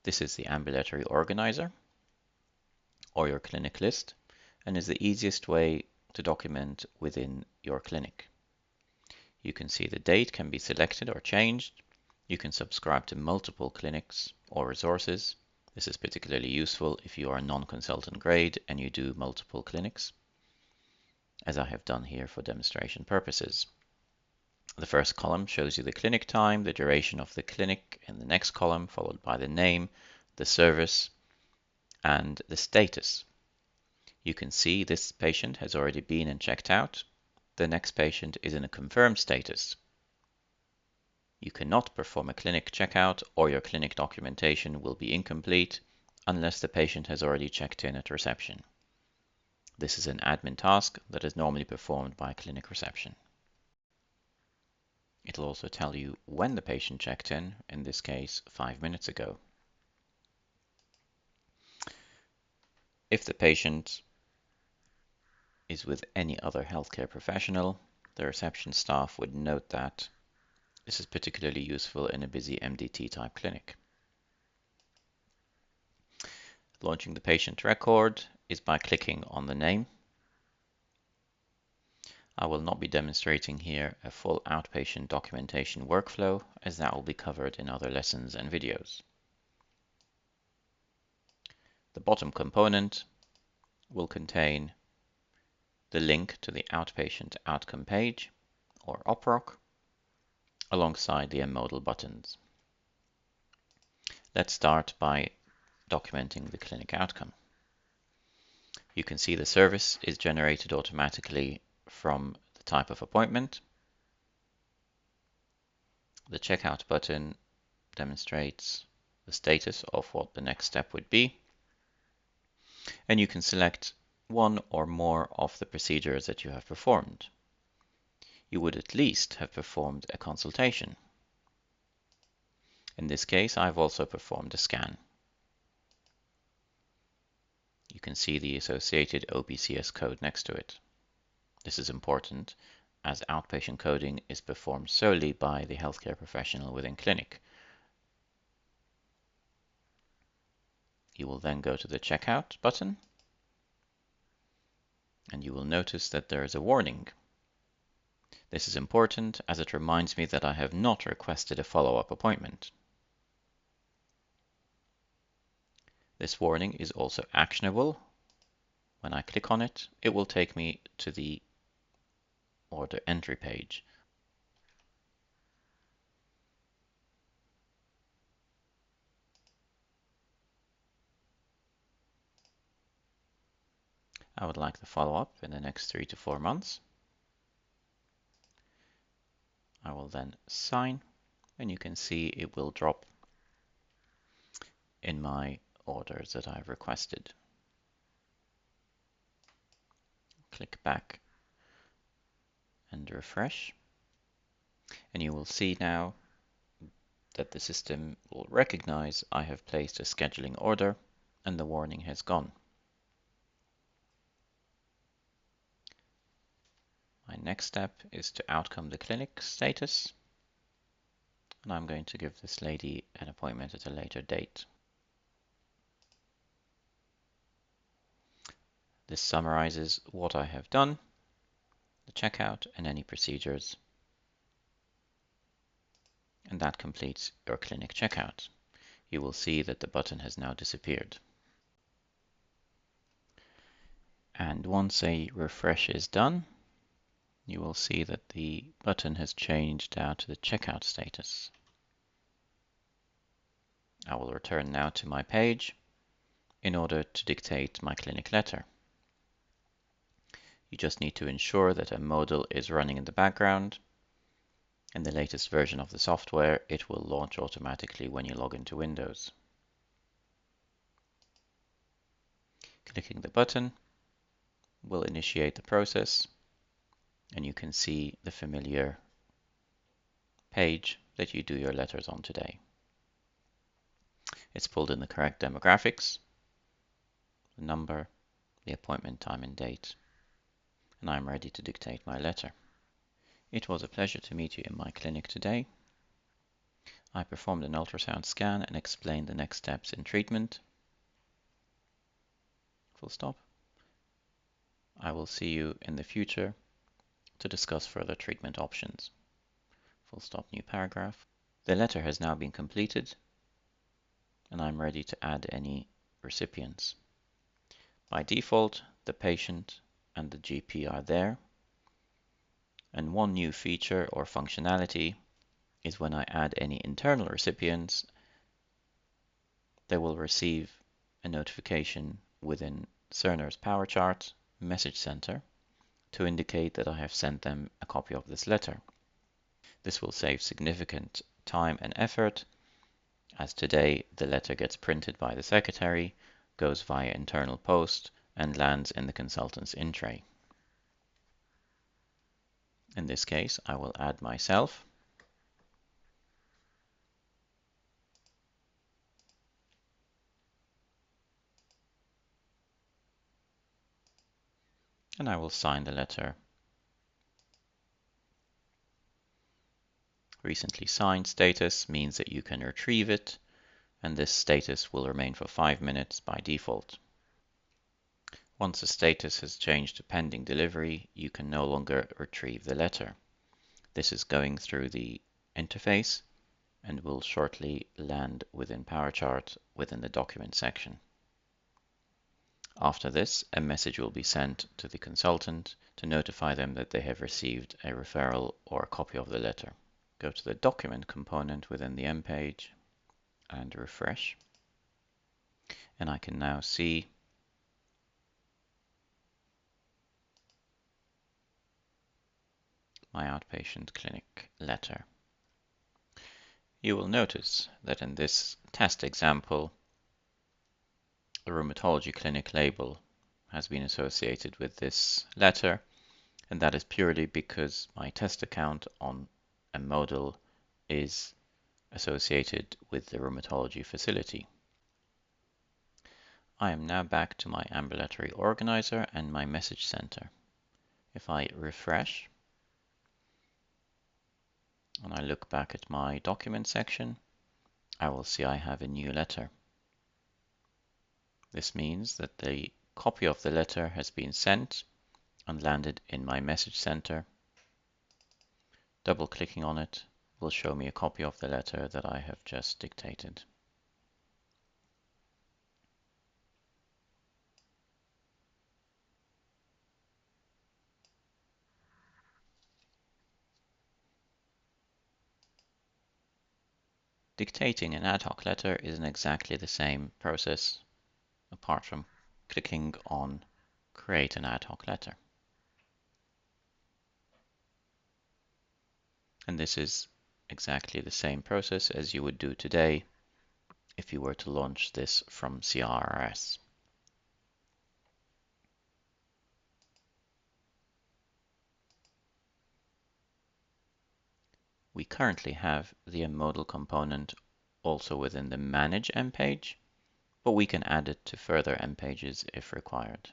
This is the ambulatory organizer or your clinic list and is the easiest way to document within your clinic. You can see the date can be selected or changed. You can subscribe to multiple clinics or resources. This is particularly useful if you are non-consultant grade and you do multiple clinics, as I have done here for demonstration purposes. The first column shows you the clinic time, the duration of the clinic, and the next column followed by the name, the service, and the status. You can see this patient has already been and checked out. The next patient is in a confirmed status. You cannot perform a clinic checkout or your clinic documentation will be incomplete unless the patient has already checked in at reception. This is an admin task that is normally performed by clinic reception. It'll also tell you when the patient checked in this case 5 minutes ago. If the patient is with any other healthcare professional, the reception staff would note that. This is particularly useful in a busy MDT type clinic. Launching the patient record is by clicking on the name. I will not be demonstrating here a full outpatient documentation workflow, as that will be covered in other lessons and videos. The bottom component will contain the link to the outpatient outcome page, or OPROC, alongside the Modal buttons. Let's start by documenting the clinic outcome. You can see the service is generated automatically from the type of appointment. The checkout button demonstrates the status of what the next step would be. And you can select one or more of the procedures that you have performed. You would at least have performed a consultation. In this case, I've also performed a scan. You can see the associated OPCS code next to it. This is important as outpatient coding is performed solely by the healthcare professional within clinic. You will then go to the checkout button and you will notice that there is a warning. This is important as it reminds me that I have not requested a follow-up appointment. This warning is also actionable. When I click on it, it will take me to the order entry page. I would like the follow-up in the next 3 to 4 months. I will then sign, and you can see it will drop in my orders that I've requested. Click back and refresh, and you will see now that the system will recognize I have placed a scheduling order and the warning has gone. My next step is to outcome the clinic status, and I'm going to give this lady an appointment at a later date. This summarizes what I have done, the checkout and any procedures, and that completes your clinic checkout. You will see that the button has now disappeared. And once a refresh is done, you will see that the button has changed now to the checkout status. I will return now to my page in order to dictate my clinic letter. You just need to ensure that a Modal is running in the background. In the latest version of the software, it will launch automatically when you log into Windows. Clicking the button will initiate the process, and you can see the familiar page that you do your letters on today. It's pulled in the correct demographics, the number, the appointment time and date, and I'm ready to dictate my letter. It was a pleasure to meet you in my clinic today. I performed an ultrasound scan and explained the next steps in treatment. Full stop. I will see you in the future to discuss further treatment options. Full stop, new paragraph. The letter has now been completed, and I'm ready to add any recipients. By default, the patient and the GP are there, and one new feature or functionality is when I add any internal recipients, they will receive a notification within Cerner's Power Chart message center to indicate that I have sent them a copy of this letter. This will save significant time and effort, as today the letter gets printed by the secretary, goes via internal post, and lands in the consultant's in tray. In this case, I will add myself. And I will sign the letter. Recently signed status means that you can retrieve it, and this status will remain for 5 minutes by default. Once the status has changed to pending delivery, you can no longer retrieve the letter. This is going through the interface and will shortly land within PowerChart within the document section. After this, a message will be sent to the consultant to notify them that they have received a referral or a copy of the letter. Go to the document component within the M page and refresh. And I can now see my outpatient clinic letter. You will notice that in this test example, the rheumatology clinic label has been associated with this letter, and that is purely because my test account on a Modal is associated with the rheumatology facility. I am now back to my ambulatory organizer and my message center. If I refresh and I look back at my document section, I will see I have a new letter. This means that the copy of the letter has been sent and landed in my message center. Double-clicking on it will show me a copy of the letter that I have just dictated. Dictating an ad hoc letter is in exactly the same process, apart from clicking on Create an ad hoc letter. And this is exactly the same process as you would do today if you were to launch this from CRRS. We currently have the Modal component also within the Manage M page, but we can add it to further M pages if required.